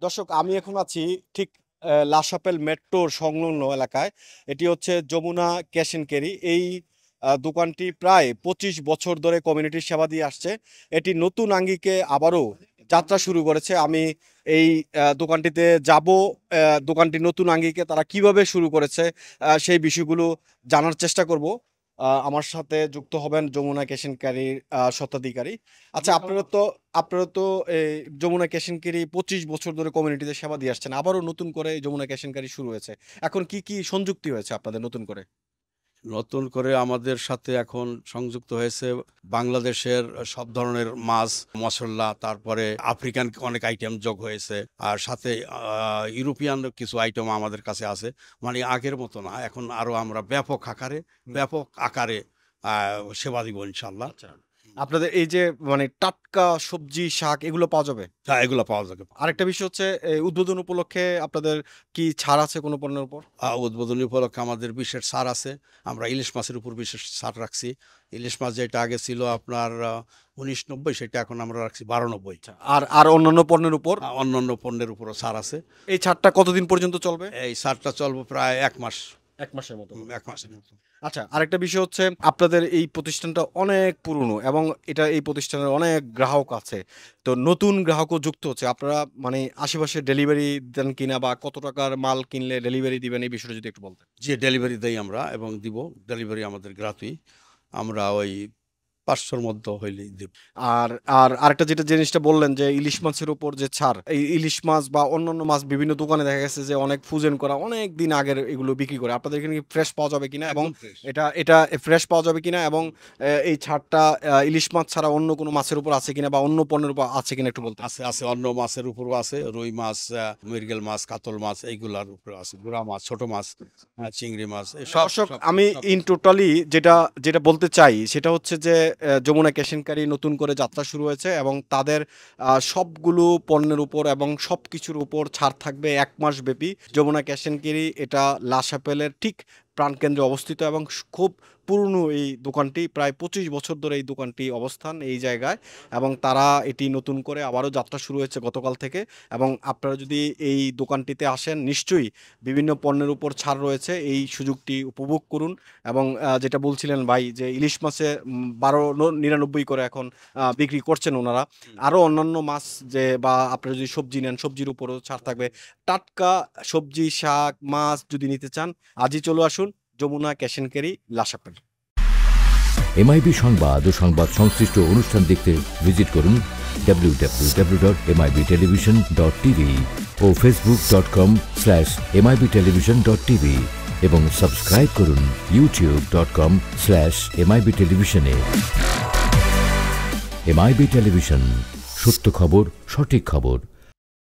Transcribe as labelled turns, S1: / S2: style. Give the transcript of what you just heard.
S1: দর্শক, আমি এখন আছি ঠিক লাশাপেল মেট্রোর সংলগ্ন এলাকায়। এটি হচ্ছে যমুনা ক্যাশ এন্ড ক্যারি। এই দোকানটি প্রায় 25 বছর ধরে কমিউনিটির সেবা দিয়ে আসছে। এটি নতুন আঙ্গিকে আবারও যাত্রা শুরু করেছে। আমি এই দোকানটিতে যাব। দোকানটি নতুন আঙ্গিকে তারা কিভাবে শুরু করেছে সেই বিষয়গুলো জানার চেষ্টা করব। আমার সাথে যুক্ত হবেন যমুনা ক্যাশ এন্ড ক্যারির স্বত্বাধিকারী। আচ্ছা, আপনারা তো এই যমুনা ক্যাশ এন্ড ক্যারি 25 বছর ধরে কমিউনিটিতে সেবা দিয়ে আসছেন। আবারও নতুন করে এই যমুনা ক্যাশ এন্ড ক্যারি শুরু হয়েছে। এখন কি কি সংযুক্তি হয়েছে আপনাদের নতুন করে?
S2: নতুন করে আমাদের সাথে এখন সংযুক্ত হয়েছে বাংলাদেশের সব ধরনের মাছ মশলা, তারপরে আফ্রিকান অনেক আইটেম যোগ হয়েছে, আর সাথে ইউরোপিয়ান কিছু আইটেম আমাদের কাছে আছে। মানে আগের মতো না, এখন আরো আমরা ব্যাপক আকারে সেবা দিব ইনশাল্লাহ।
S1: আচ্ছা, আপনাদের এই যে মানে টাটকা সবজি শাক এগুলো পাওয়া যাবে?
S2: হ্যাঁ, এগুলো পাওয়া যাবে।
S1: আরেকটা বিষয় হচ্ছে, এই উদ্বোধন উপলক্ষে আপনাদের কি ছাড় আছে কোনো পণ্যের উপর?
S2: উদ্বোধনী উপলক্ষে আমাদের বিশেষ ছাড় আছে। আমরা ইলিশ মাছের উপর বিশেষ ছাড় রাখছি। ইলিশ মাছ যেটা আগে ছিল আপনার 1990, সেটা এখন আমরা রাখছি 1290।
S1: আর আর অন্যান্য পণ্যের উপর?
S2: অন্যান্য পণ্যের উপরও ছাড় আছে।
S1: এই ছাড়টা কতদিন পর্যন্ত চলবে?
S2: এই ছাড়টা চলবে প্রায় 1 মাস।
S1: 1 মাসের মতো?
S2: 1 মাসের মতো।
S1: আচ্ছা, আরেকটা বিষয় হচ্ছে, আপনাদের এই প্রতিষ্ঠানটা অনেক পুরনো এবং এই প্রতিষ্ঠানের অনেক গ্রাহক আছে। তো নতুন গ্রাহকও যুক্ত হচ্ছে। আপনারা মানে আশেপাশে ডেলিভারি দেন কিনা, বা কত টাকার মাল কিনলে ডেলিভারি দিবেন, এই বিষয়টা যদি একটু বলতেন।
S2: যে ডেলিভারি দেই আমরা এবং দিব। ডেলিভারি আমাদের গ্রাতুই। আমরা ওই 500-র মধ্যে হইলেই দিব।
S1: আর আর আরেকটা যেটা জিনিসটা বললেন যে ইলিশ মাছের উপর যে ছাড়, এই ইলিশ মাছ বা অন্যান্য মাছ বিভিন্ন দোকানে দেখা গেছে যে অনেক ফ্রোজেন করা, অনেক দিন আগের এগুলো বিক্রি করে। আপনাদের এখানে কি ফ্রেশ পাওয়া যাবে কিনা, এবং
S2: একদম ফ্রেশ।
S1: এটা এটা ফ্রেশ পাওয়া যাবে কিনা, এবং এই ছাড়টা ইলিশ মাছ ছাড়া অন্য কোনো মাছের উপর আছে কিনা, বা অন্য পণ্যের উপর আছে কিনা একটু বলতেন।
S2: আছে, আছে, অন্য মাছের উপরও আছে। রুই মাছ, মৃগেল মাছ, কাতল মাছ, এইগুলার উপরে আছে। গুড়া মাছ, ছোট মাছ, চিংড়ি মাছ, এই সব
S1: দর্শক,
S2: সব
S1: আমি
S2: সব
S1: ইন টোটালি যেটা যেটা বলতে চাই সেটা হচ্ছে যে যমুনা ক্যাশ এন্ড ক্যারি নতুন করে যাত্রা শুরু হয়েছে, এবং তাদের সবগুলো পণ্যের উপর এবং সব কিছুর উপর ছাড় থাকবে 1 মাস ব্যাপী। যমুনা ক্যাশ এন্ড ক্যারি এটা লাশাপেলের ঠিক প্রাণকেন্দ্রে অবস্থিত, এবং খুব পুরনো এই দোকানটি, প্রায় 25 বছর ধরে এই দোকানটি অবস্থান এই জায়গায়, এবং তারা এটি নতুন করে আবারও যাত্রা শুরু হয়েছে গতকাল থেকে। এবং আপনারা যদি এই দোকানটিতে আসেন, নিশ্চয়ই বিভিন্ন পণ্যের উপর ছাড় রয়েছে, এই সুযোগটি উপভোগ করুন। এবং যেটা বলছিলেন ভাই, যে ইলিশ মাছে 12.99 করে এখন বিক্রি করছেন ওনারা। আরও অন্যান্য মাছ, যে বা আপনারা যদি সবজি নেন, সবজির উপরও ছাড় থাকবে। টাটকা সবজি শাক মাছ যদি নিতে চান, আজই চলে আসুন যমুনা ক্যাশ এন্ড ক্যারি, লাশাপেল।
S3: এমআইবি সংবাদ ও সংবাদ সংশ্লিষ্ট অনুষ্ঠান দেখতে ভিজিট করুন www.mibtelevision.tv ও facebook.com/mibtelevision.tv এবং সাবস্ক্রাইব করুন youtube.com/mibtelevision এ। এমআইবি টেলিভিশন, সত্য খবর, সঠিক খবর।